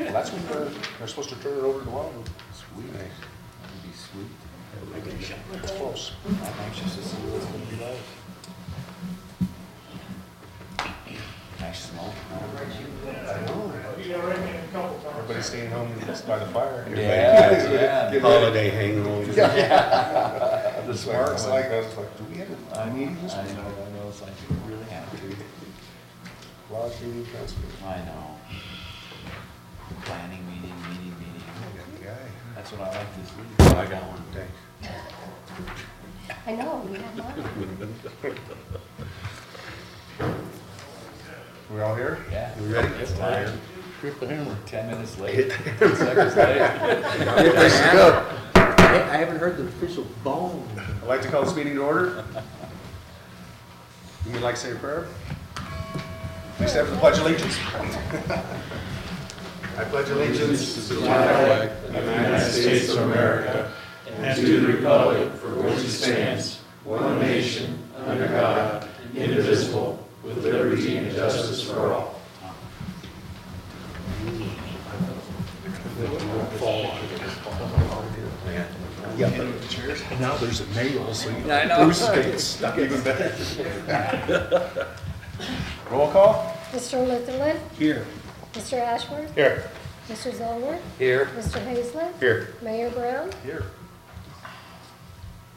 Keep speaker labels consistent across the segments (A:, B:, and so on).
A: Well, that's when they're supposed to turn it over to the Wildwood.
B: Sweet. That would be sweet.
A: It's close.
B: I'm anxious to see what it's gonna be like. Nice smoke.
A: Everybody's staying home by the fire.
B: Yeah.
C: Holiday hangover.
B: The
A: It's
B: smart
A: like,
B: one.
A: I was like, do we have a meeting this
B: I
A: week?
B: know, it's like, we really have to.
A: Lodge meeting, council meeting.
B: I know. Planning meeting. That's what I like this week.
C: I got one. Thanks.
D: I know, we have mine.
A: We all here?
B: Yeah.
C: We ready?
B: It's tired.
E: Grip the hammer.
B: 10 minutes late, 10 seconds late.
E: I haven't heard the official bone.
A: I'd like to call this meeting to order. You would like to say a prayer? Please stand for the Pledge of Allegiance. I pledge allegiance to the flag
F: of the United States of America and to the republic for which it stands, one nation, under God, indivisible, with liberty and justice for all.
A: Yeah, and now there's a nail, so you
B: I know.
A: Bruce is getting stuck even better. Roll call?
D: Mr. Litherland,
E: Here.
D: Mr. Ashworth,
A: Here.
D: Mr. Zollner,
B: Here.
D: Mr. Hazlett,
A: Here.
D: Mayor Brown.
A: Here.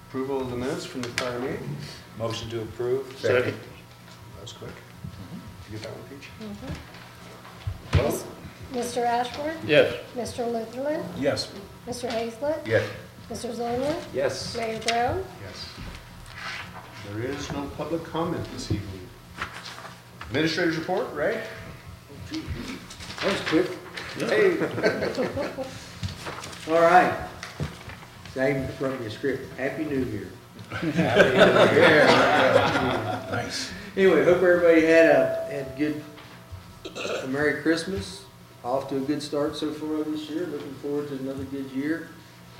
A: Approval of the minutes from the prior meeting?
B: Motion to approve.
A: Second. That was quick. Did you get that one, Peach? Vote?
D: Mr. Ashworth,
E: Yes.
D: Mr. Litherland,
A: Yes.
D: Mr. Hazlett,
C: Yes.
D: Mr. Zollner,
B: Yes.
D: Mayor Brown.
A: Yes. There is no public comment this evening. Administrator's report, right?
E: That was quick.
A: Hey.
E: All right. I even wrote me a script. Happy New Year.
A: Nice.
E: Anyway, hope everybody had good, a Merry Christmas. Off to a good start so far this year. Looking forward to another good year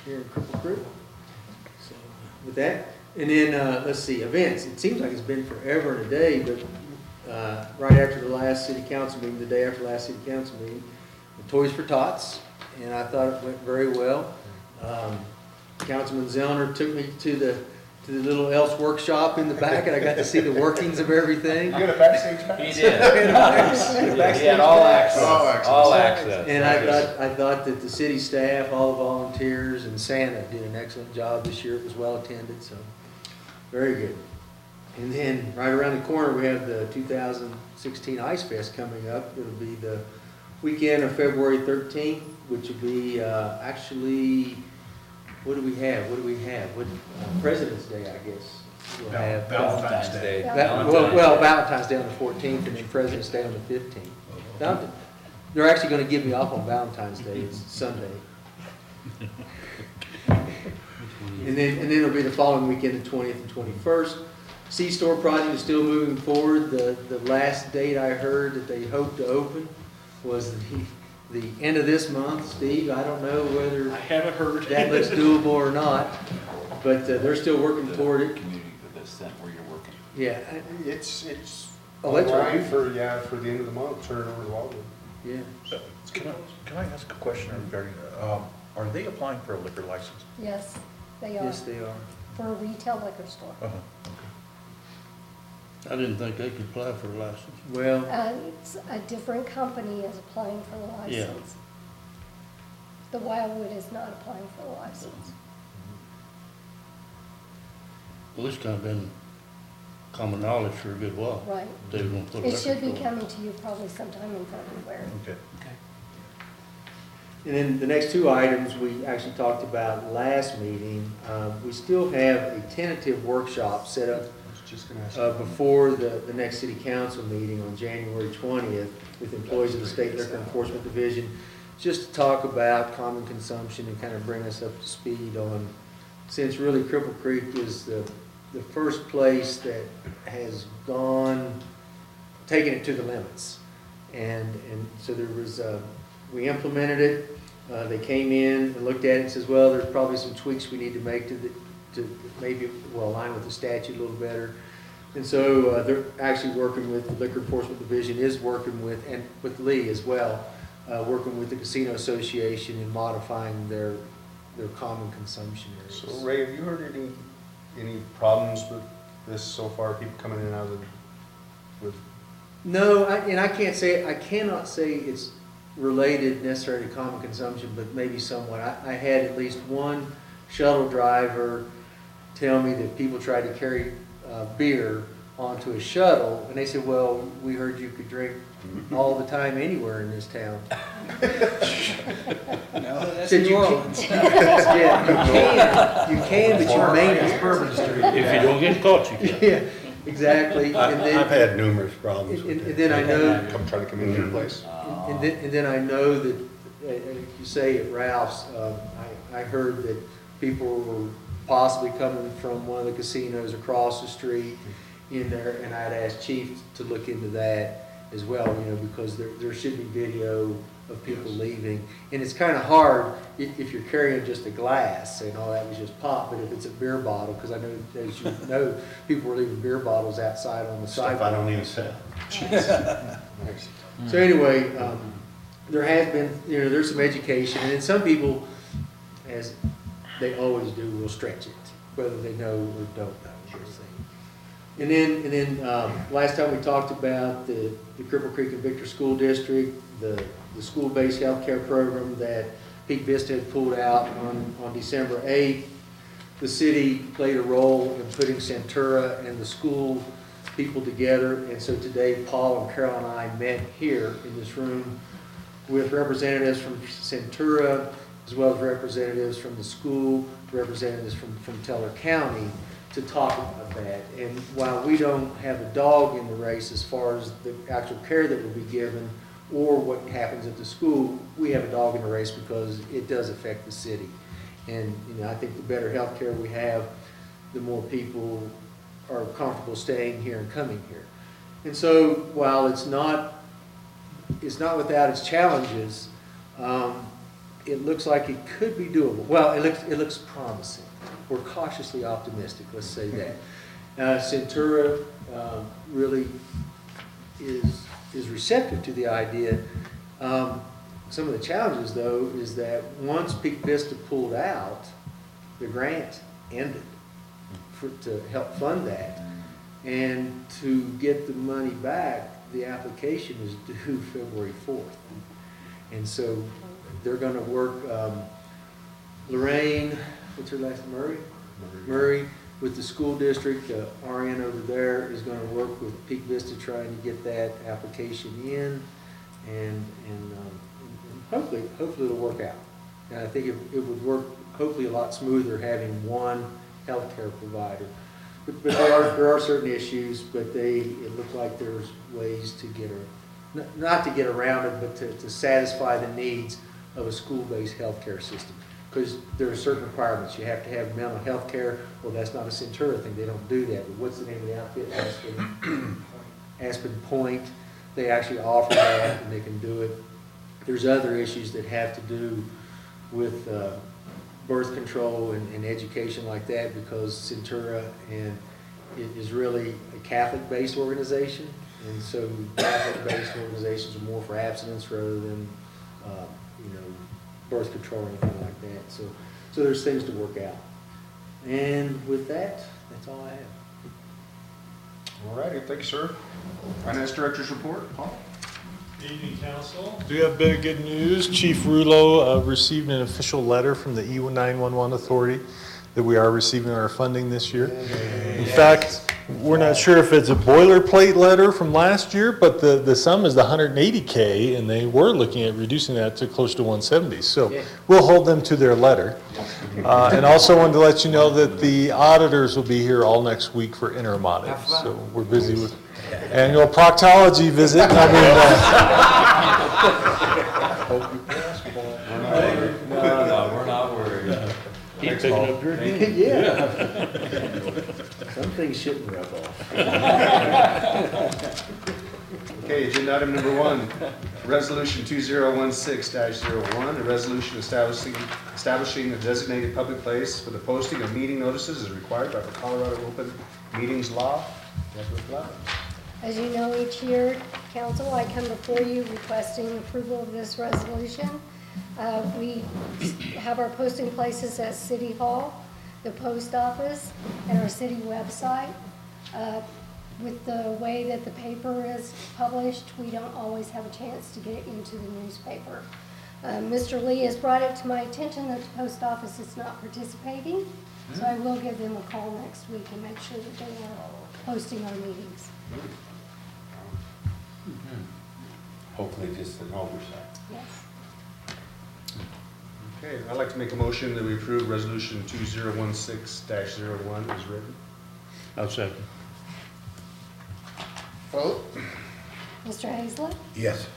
E: here in Cripple Creek. So with that, and then let's see, events. It seems like it's been forever and a day, but right after the last city council meeting, the day after the last city council meeting, the Toys for Tots, and I thought it went very well. Councilman Zellner took me to the little Elf's workshop in the back, and I got to see the workings of everything.
A: You got a backstage pass?
B: He did. He had all access. All access.
E: And I thought that the city staff, all the volunteers, and Santa did an excellent job this year. It was well attended, so very good. And then right around the corner, we have the 2016 Ice Fest coming up. It'll be the weekend of February 13th, which will be actually, what do we have? President's Day, I guess. We'll have
B: Valentine's Day.
E: Valentine's Day on the 14th, and then President's Day on the 15th. They're actually going to give me off on Valentine's Day. It's Sunday. And then it'll be the following weekend, the 20th and 21st. C-Store project is still moving forward. The last date I heard that they hope to open was the end of this month. Steve, I don't know whether
F: I haven't heard.
E: that looks doable or not, but they're still working toward it.
B: Community for the center where you're working.
E: Yeah,
A: It's
E: Oh, that's
A: online
E: right.
A: for the end of the month, turn it over to Wildwood.
E: yeah.
G: Can I ask a question regarding, are they applying for a liquor license?
D: Yes, they are,
E: Yes, they are.
D: for a retail liquor store.
G: Okay.
F: I didn't think they could apply for a license.
E: Well,
D: It's a different company is applying for the
F: Yeah.
D: license. The Wildwood is not applying for the license.
F: Well, it's kind of been common knowledge for a good while.
D: Right.
F: They were gonna put a
D: It should be
F: liquor store.
D: coming to you probably sometime in February.
G: Okay.
E: and then the next two items we actually talked about last meeting. We still have a tentative workshop set up
A: I was just gonna ask.
E: before the next city council meeting on January 20th with employees of the State Liquor Enforcement Division, just to talk about common consumption and kind of bring us up to speed on, since really Cripple Creek is the first place that has taken it to the limits. And so there was, we implemented it. They came in and looked at it and says, well, there's probably some tweaks we need to make to maybe will align with the statute a little better. And so they're actually working with the Liquor Enforcement Division is working with, and with Lee as well, working with the Casino Association in modifying their common consumption areas.
A: So Ray, have you heard any problems with this so far, people coming in and out of with?
E: No, I cannot say it's related necessarily to common consumption, but maybe somewhat. I had at least one shuttle driver tell me that people tried to carry beer onto a shuttle, and they said, well, we heard you could drink all the time anywhere in this town.
B: No, that's
E: Said
B: New
E: you
B: Orleans.
E: Yeah, you can, but you may not.
G: If you don't get caught, you can.
E: Yeah, exactly. And
C: I've
E: then,
C: had numerous problems
E: and
C: with
E: then
C: that.
E: I know,
A: Try to come in your place?
E: and then I know that, you say at Ralph's, I heard that people were possibly coming from one of the casinos across the street in there, and I'd asked Chief to look into that as well, because there should be video of people leaving. And it's kind of hard if you're carrying just a glass and all that was just pop, but if it's a beer bottle, because I know, as you know, people were leaving beer bottles outside on the
C: Stuff I
E: sidewalk.
C: don't even sell.
E: So anyway, there has been, there's some education, and then some people, as they always do, will stretch it, whether they know or don't know. And then last time we talked about the Cripple Creek and Victor School District, the school-based healthcare program that Peak Vista had pulled out on December 8th. The city played a role in putting Centura and the school people together, and so today Paul and Carol and I met here in this room with representatives from Centura, as well as representatives from the school, representatives from Teller County, to talk about that. And while we don't have a dog in the race as far as the actual care that will be given or what happens at the school, we have a dog in the race because it does affect the city. And I think the better health care we have, the more people are comfortable staying here and coming here. And so while it's not without its challenges, it looks like it could be doable. Well, it looks promising. We're cautiously optimistic, let's say that. Centura really is receptive to the idea. Some of the challenges, though, is that once Peak Vista pulled out, the grant ended to help fund that. And to get the money back, the application is due February 4th. And so they're going to work, Lorraine, what's her last name? Murray, with the school district, RN over there is going to work with Peak Vista trying to get that application in, and hopefully it'll work out. And I think it would work hopefully a lot smoother having one healthcare provider. But there are certain issues, but it looked like there's ways to get not to get around it, but to satisfy the needs of a school-based healthcare system. Because there are certain requirements. You have to have mental health care. Well, that's not a Centura thing. They don't do that. But what's the name of the outfit? Aspen Point. They actually offer that, and they can do it. There's other issues that have to do with birth control and education like that, because Centura and it is really a Catholic-based organization, and so Catholic-based organizations are more for abstinence rather than birth control or anything like that. So there's things to work out. And with that, that's all I have.
A: All righty, thank you, sir. Finance Director's report, Paul.
H: Evening, Council. Do have bit of good news. Chief Rulo received an official letter from the E911 Authority that we are receiving our funding this year. In fact, we're not sure if it's a boilerplate letter from last year, but the sum is the $180K, and they were looking at reducing that to close to $170. So we'll hold them to their letter. And also wanted to let you know that the auditors will be here all next week for interim audits. So we're busy with annual proctology visit.
B: No, we're not worried.
G: Keep picking up your name.
E: Yeah. Some things shouldn't rub off.
A: Okay, agenda item number 1, Resolution 2016-01, a resolution establishing a designated public place for the posting of meeting notices as required by the Colorado Open Meetings Law.
D: As you know, each year, council, I come before you requesting approval of this resolution. We have our posting places at City Hall, the post office, and our city website. With the way that the paper is published, we don't always have a chance to get it into the newspaper. Mr. Lee has brought it to my attention that the post office is not participating, so I will give them a call next week and make sure that they are posting our meetings.
C: Hopefully just an oversight.
D: Yes.
A: Okay, I'd like to make a motion that we approve resolution 2016-01 as written.
C: I'll second.
E: Vote?
D: Mr. Hazlett?
C: Yes.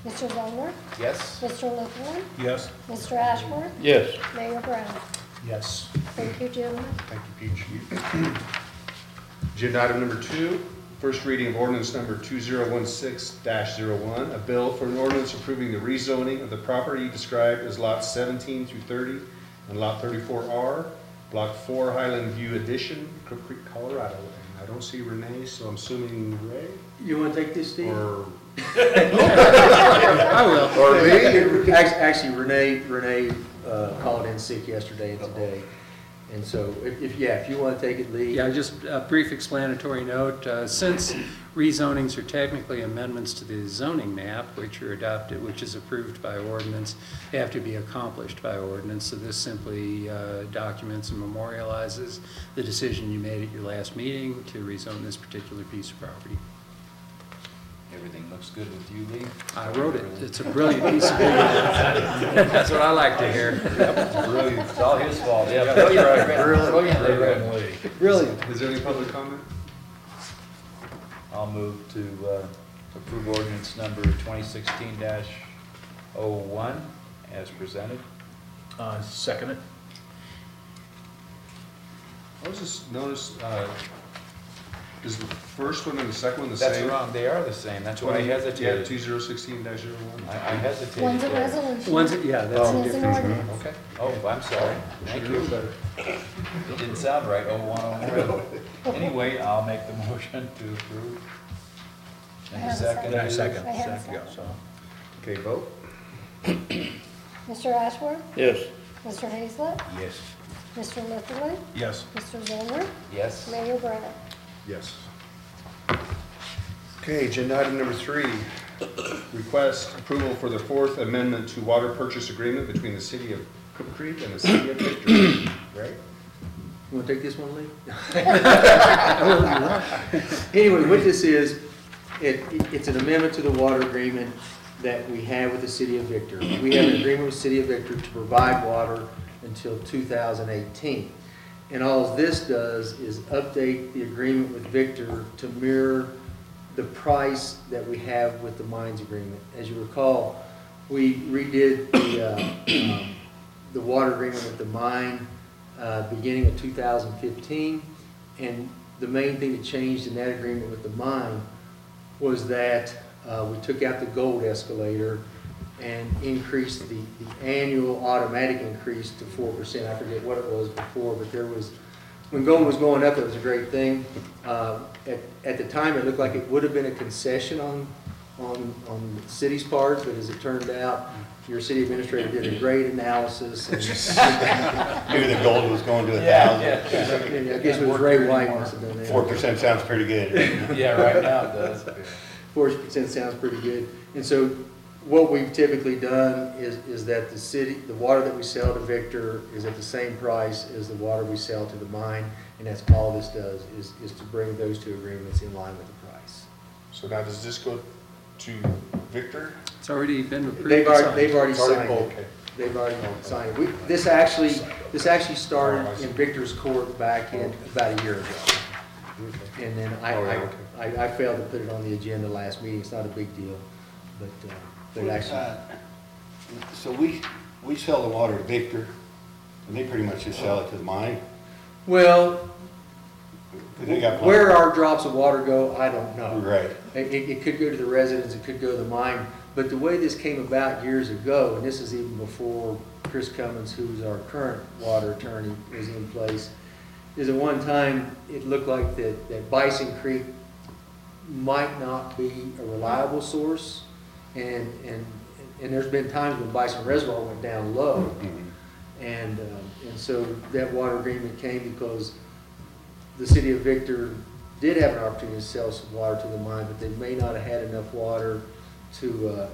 D: Mr. Zoller?
B: Yes?
D: Mr. Litherland?
G: Yes.
D: Mr. Ashworth?
C: Yes.
D: Mayor Brown?
G: Yes.
D: Thank you, gentlemen.
A: Thank you, Peach. Agenda item number 2, first reading of ordinance number 2016-01, a bill for an ordinance approving the rezoning of the property described as lots 17 through 30 and lot 34R, block 4 Highland View Addition, Cripple Creek, Colorado. And I don't see Renee, so I'm assuming Ray
E: You want to take this, Steve?
A: or
E: I will.
A: Or me?
E: Actually, Renee called in sick yesterday and today. And so if you want to take it, Lee.
I: Yeah, just a brief explanatory note. Since rezonings are technically amendments to the zoning map, which are adopted, which is approved by ordinance, they have to be accomplished by ordinance. So this simply documents and memorializes the decision you made at your last meeting to rezone this particular piece of property.
B: Everything looks good with you, Lee?
I: I wrote it. It's a brilliant piece of business. That's what I like to hear.
B: Brilliant. It's all his fault. Yeah, brilliantly written.
E: Brilliant.
A: is there any public comment?
B: I'll move to approve ordinance number 2016-01 as presented.
G: Second it.
A: I was just noticed, is the first one and the second one the
B: That's
A: same?
B: wrong, they are the same, that's why I
A: Yeah,
B: hesitated.
A: 2016-01.
B: I hesitated.
D: One's a
B: there.
D: resolution.
I: Yeah, that's
D: One is an ordinance.
B: Okay, oh, I'm sorry, thank you. It didn't sound right, 01. Anyway, I'll make the motion to approve.
D: I
B: And
D: have a
B: second.
D: second.
G: Second.
D: I have a
G: Yeah,
D: second.
G: so.
A: Okay, vote.
D: Mr. Ashworth?
C: Yes.
D: Mr. Hazlett?
C: Yes.
D: Mr. Litherland?
G: Yes.
D: Mr. Zoller?
B: Yes.
D: Mayor Brown?
A: Yes. Okay, agenda item number 3, request approval for the fourth amendment to water purchase agreement between the city of Cripple Creek and the city of Victor. Right?
E: You want to take this one, Lee? Anyway, what this is, it's an amendment to the water agreement that we have with the city of Victor. We have an agreement with the city of Victor to provide water until 2018. And all this does is update the agreement with Victor to mirror the price that we have with the mines agreement. As you recall, we redid the water agreement with the mine beginning of 2015, and the main thing that changed in that agreement with the mine was that we took out the gold escalator and increased the annual automatic increase to 4%. I forget what it was before, but there was, when gold was going up, it was a great thing. At the time, it looked like it would have been a concession on the city's part, but as it turned out, your city administrator did a great analysis. And
C: Maybe the gold was going to 1,000.
E: I guess it was Ray White must have done that.
C: 4% sounds pretty good.
B: Yeah, right now it does.
E: 4% sounds pretty good. And so what we've typically done is that the water that we sell to Victor is at the same price as the water we sell to the mine, and that's all this does, is to bring those two agreements in line with the price.
A: So now does this go to Victor?
I: It's already been approved.
E: They've already
A: It's already-
E: signed it.
A: okay.
E: They've already signed it. This actually started in Victor's court back in about a year ago. And then I failed to put it on the agenda last meeting. It's not a big deal, but actually.
C: So we sell the water to Victor, and they pretty much just sell it to the mine.
E: Well,
C: They got
E: where our drops of water go, I don't know.
C: Right.
E: It could go to the residents, it could go to the mine, but the way this came about years ago, and this is even before Chris Cummins, who's our current water attorney, was in place, is at one time, it looked like that Bison Creek might not be a reliable source. And there's been times when Bison Reservoir went down low. And so that water agreement came because the city of Victor did have an opportunity to sell some water to the mine, but they may not have had enough water to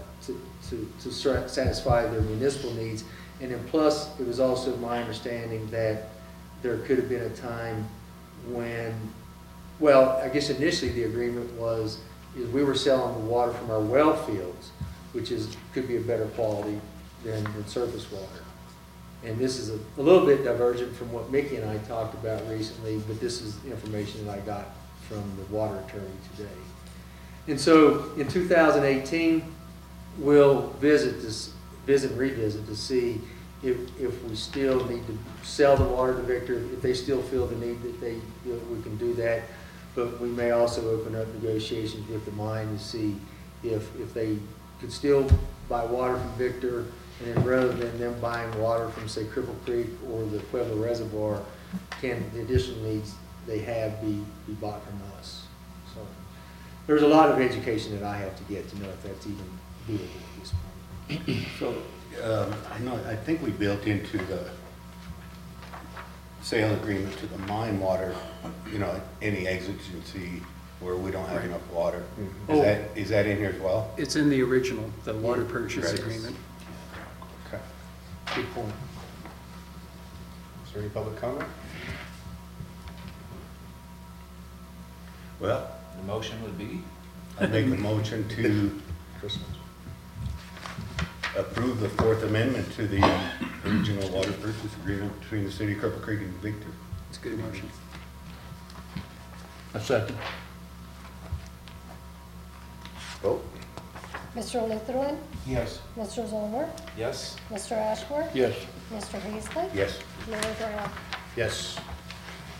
E: satisfy their municipal needs. And then plus, it was also my understanding that there could have been a time when, well, I guess initially the agreement was, is we were selling the water from our well fields, which could be a better quality than surface water. And this is a little bit divergent from what Mickey and I talked about recently, but this is information that I got from the water attorney today. And so in 2018, we'll revisit to see if we still need to sell the water to Victor, if they still feel the need that we can do that. But we may also open up negotiations with the mine to see if they could still buy water from Victor, and then rather than them buying water from, say, Cripple Creek or the Pueblo Reservoir, can the additional needs they have be bought from us? So there's a lot of education that I have to get to know if that's even doable at this point.
C: So, I think we built into the sale agreement to the mine water, any exigency where we don't have enough water. Is that in here as well?
I: It's in the original, the water purchase
C: Right.
I: agreement.
A: Okay. Good point. Is there any public comment?
C: Well,
B: The motion would be?
C: I make a motion to
A: Christmas.
C: approve the Fourth Amendment to the original water purchase agreement between the city of Cripple Creek and Victor.
I: It's a good motion.
C: A second.
A: Vote.
D: Mr. Litherland,
G: Yes.
D: Mr. Zolmer,
B: Yes?
D: Mr. Ashworth,
C: Yes.
D: Mr. Hazlett,
C: Yes.
D: Mayor Brown.
A: Yes.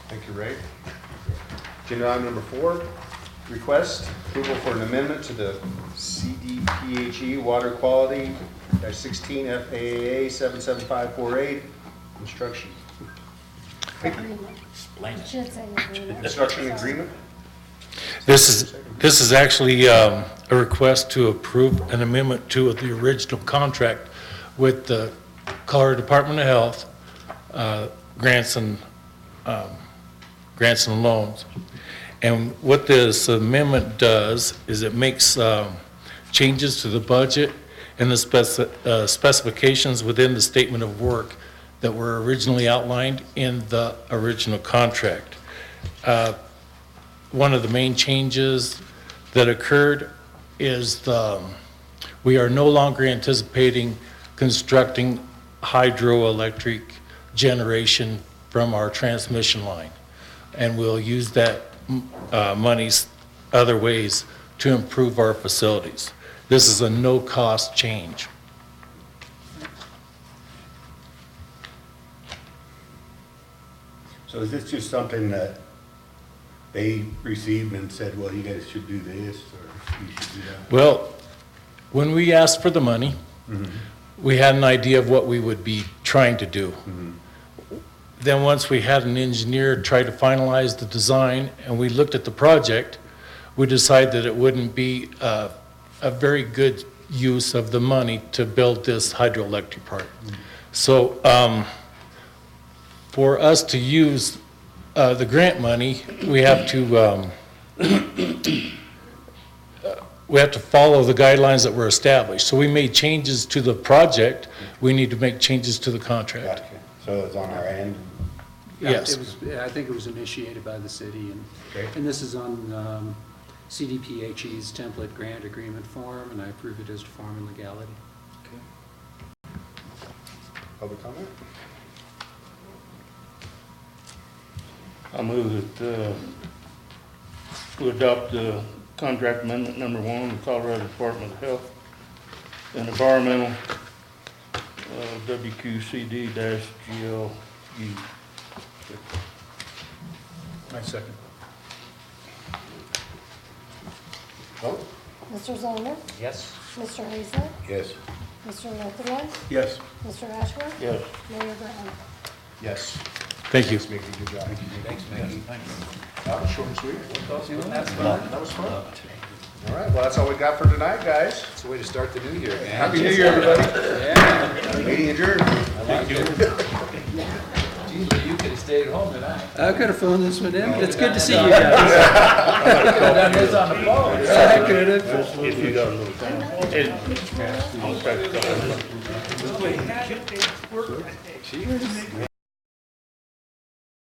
A: Thank you, Ray. Agenda item number 4, request approval for an amendment to the CDPHE Water Quality -16 FAA 77548 construction.
D: Agreement.
B: Explain it.
D: Should say agreement.
A: Construction agreement?
H: This is actually a request to approve an amendment to the original contract with the Colorado Department of Health, grants and loans. And what this amendment does is it makes changes to the budget and the specifications within the statement of work that were originally outlined in the original contract. One of the main changes that occurred is we are no longer anticipating constructing hydroelectric generation from our transmission line. And we'll use that monies other ways to improve our facilities. This is a no-cost change.
C: So is this just something that they received and said, well, you guys should do this, or you should do that?
H: Well, when we asked for the money, we had an idea of what we would be trying to do. Then once we had an engineer try to finalize the design and we looked at the project, we decided that it wouldn't be a very good use of the money to build this hydroelectric part. So for us to use the grant money, we have to follow the guidelines that were established. So we made changes to the project. We need to make changes to the contract.
C: Gotcha. So it's on our end?
I: Yeah,
H: Yes.
I: I think it was initiated by the city,
C: Okay.
I: and this is on CDPHE's template grant agreement form, and I approve it as to form and legality.
A: Public comment?
F: I move that we adopt the contract amendment number 1, the Colorado Department of Health and Environmental, WQCD-GLU.
G: My second.
A: Vote.
D: Mr. Zolmer,
B: Yes?
D: Mr. Hazlett,
C: Yes.
D: Mr. Litherland,
G: Yes.
D: Mr. Ashworth,
F: Yes.
D: Mayor Brown.
A: Yes.
H: Thank you.
A: Thanks, Mickey, good job.
B: Thanks, Mickey.
A: That was short and sweet.
B: That's fun.
A: That was fun. All right, well, that's all we got for tonight, guys.
B: It's a way to start the new year, man.
A: Happy New Year, everybody.
B: Yeah.
A: Meeting adjourned.
B: I like it. Geez, you could have stayed home tonight.
I: I could have phoned this one in, but it's good to see you guys.
B: Could have done this on the phone.
I: I could have.
F: If you got a little time.
B: Jeez.